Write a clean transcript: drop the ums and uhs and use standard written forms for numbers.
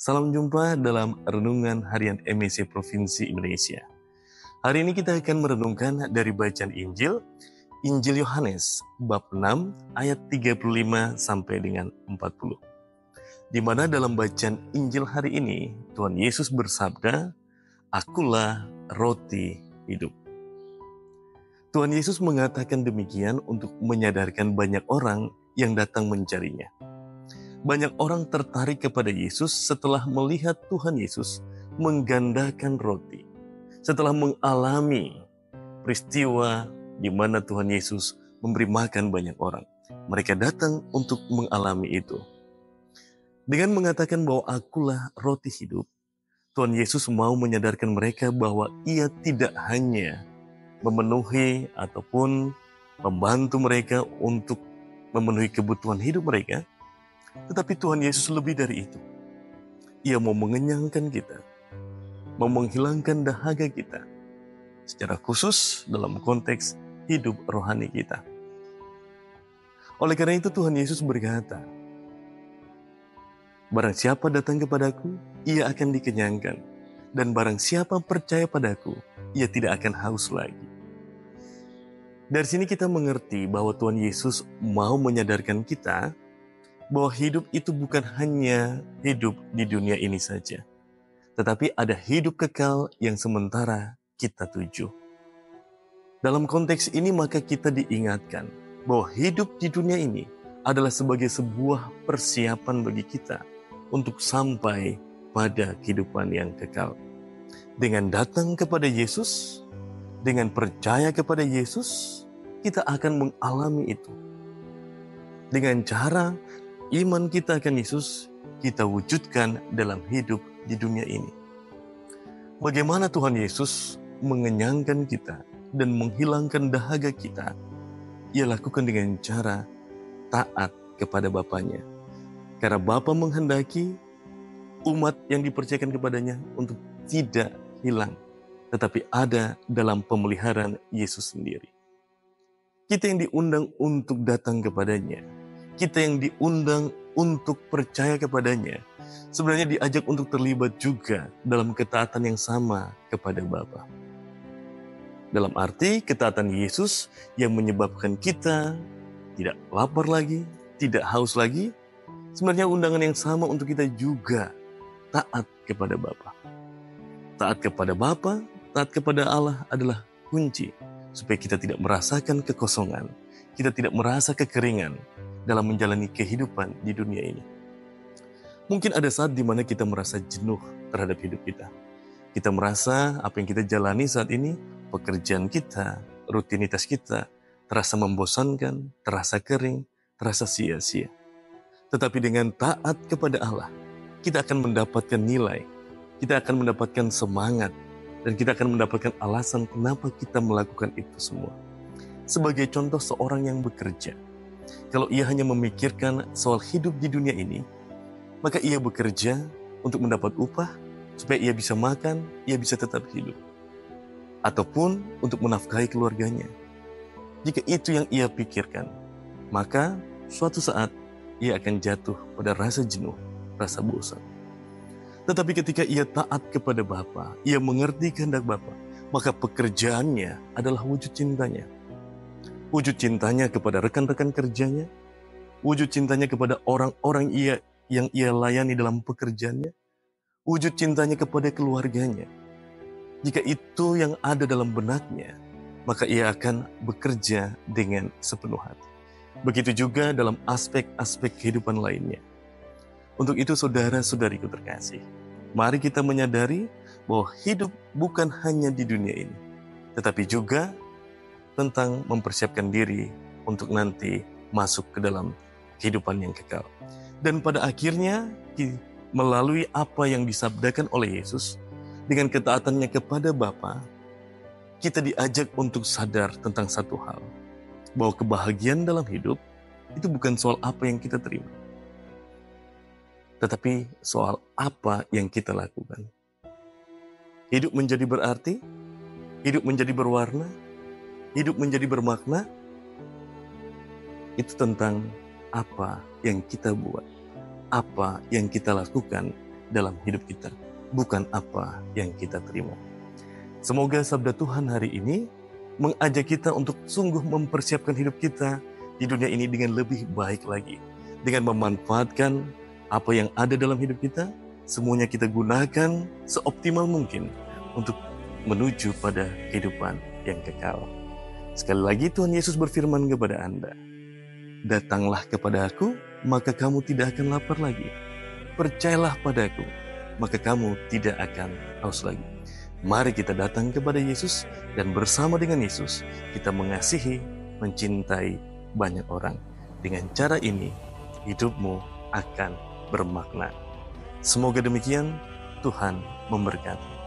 Salam jumpa dalam Renungan Harian MIC Provinsi Indonesia. Hari ini kita akan merenungkan dari bacaan Injil Yohanes bab 6 ayat 35 sampai dengan 40. Di mana dalam bacaan Injil hari ini Tuhan Yesus bersabda, "Akulah roti hidup." Tuhan Yesus mengatakan demikian untuk menyadarkan banyak orang yang datang mencarinya. Banyak orang tertarik kepada Yesus setelah melihat Tuhan Yesus menggandakan roti. Setelah mengalami peristiwa di mana Tuhan Yesus memberi makan banyak orang. Mereka datang untuk mengalami itu. Dengan mengatakan bahwa akulah roti hidup, Tuhan Yesus mau menyadarkan mereka bahwa Ia tidak hanya memenuhi ataupun membantu mereka untuk memenuhi kebutuhan hidup mereka, tetapi Tuhan Yesus lebih dari itu. Ia mau mengenyangkan kita, mau menghilangkan dahaga kita, secara khusus dalam konteks hidup rohani kita. Oleh karena itu Tuhan Yesus berkata, "Barang siapa datang kepadaku, ia akan dikenyangkan. Dan barang siapa percaya padaku, ia tidak akan haus lagi." Dari sini kita mengerti bahwa Tuhan Yesus mau menyadarkan kita bahwa hidup itu bukan hanya hidup di dunia ini saja, tetapi ada hidup kekal yang sementara kita tuju. Dalam konteks ini maka kita diingatkan bahwa hidup di dunia ini adalah sebagai sebuah persiapan bagi kita untuk sampai pada kehidupan yang kekal. Dengan datang kepada Yesus, dengan percaya kepada Yesus, kita akan mengalami itu. Dengan cara iman kita akan Yesus, kita wujudkan dalam hidup di dunia ini. Bagaimana Tuhan Yesus mengenyangkan kita dan menghilangkan dahaga kita? Ia lakukan dengan cara taat kepada Bapanya. Karena Bapa menghendaki umat yang dipercayakan kepadanya untuk tidak hilang, tetapi ada dalam pemeliharaan Yesus sendiri. Kita yang diundang untuk datang kepadanya, kita yang diundang untuk percaya kepadanya, sebenarnya diajak untuk terlibat juga dalam ketaatan yang sama kepada Bapa. Dalam arti ketaatan Yesus yang menyebabkan kita tidak lapar lagi, tidak haus lagi, sebenarnya undangan yang sama untuk kita juga taat kepada Bapa. Taat kepada Bapa, taat kepada Allah adalah kunci supaya kita tidak merasakan kekosongan, kita tidak merasa kekeringan dalam menjalani kehidupan di dunia ini. Mungkin ada saat di mana kita merasa jenuh terhadap hidup kita. Kita merasa apa yang kita jalani saat ini, pekerjaan kita, rutinitas kita, terasa membosankan, terasa kering, terasa sia-sia. Tetapi dengan taat kepada Allah, kita akan mendapatkan nilai, kita akan mendapatkan semangat, dan kita akan mendapatkan alasan kenapa kita melakukan itu semua. Sebagai contoh seorang yang bekerja, kalau ia hanya memikirkan soal hidup di dunia ini, maka ia bekerja untuk mendapat upah, supaya ia bisa makan, ia bisa tetap hidup. Ataupun untuk menafkahi keluarganya. Jika itu yang ia pikirkan, maka suatu saat ia akan jatuh pada rasa jenuh, rasa bosan. Tetapi ketika ia taat kepada Bapa, ia mengerti kehendak Bapa, maka pekerjaannya adalah wujud cintanya. Wujud cintanya kepada rekan-rekan kerjanya, wujud cintanya kepada orang-orang yang ia layani dalam pekerjaannya, wujud cintanya kepada keluarganya. Jika itu yang ada dalam benaknya, maka ia akan bekerja dengan sepenuh hati. Begitu juga dalam aspek-aspek kehidupan lainnya. Untuk itu saudara-saudariku terkasih, mari kita menyadari bahwa hidup bukan hanya di dunia ini, tetapi juga tentang mempersiapkan diri untuk nanti masuk ke dalam kehidupan yang kekal. Dan pada akhirnya, melalui apa yang disabdakan oleh Yesus, dengan ketaatannya kepada Bapa, kita diajak untuk sadar tentang satu hal, bahwa kebahagiaan dalam hidup itu bukan soal apa yang kita terima, tetapi soal apa yang kita lakukan. Hidup menjadi berarti, hidup menjadi berwarna, hidup menjadi bermakna, itu tentang apa yang kita buat, apa yang kita lakukan dalam hidup kita, bukan apa yang kita terima. Semoga sabda Tuhan hari ini mengajak kita untuk sungguh mempersiapkan hidup kita di dunia ini dengan lebih baik lagi. Dengan memanfaatkan apa yang ada dalam hidup kita, semuanya kita gunakan seoptimal mungkin untuk menuju pada kehidupan yang kekal. Sekali lagi Tuhan Yesus berfirman kepada Anda, "Datanglah kepada Aku, maka kamu tidak akan lapar lagi. Percayalah padaku, maka kamu tidak akan haus lagi." Mari kita datang kepada Yesus dan bersama dengan Yesus kita mengasihi, mencintai banyak orang. Dengan cara ini, hidupmu akan bermakna. Semoga demikian, Tuhan memberkati.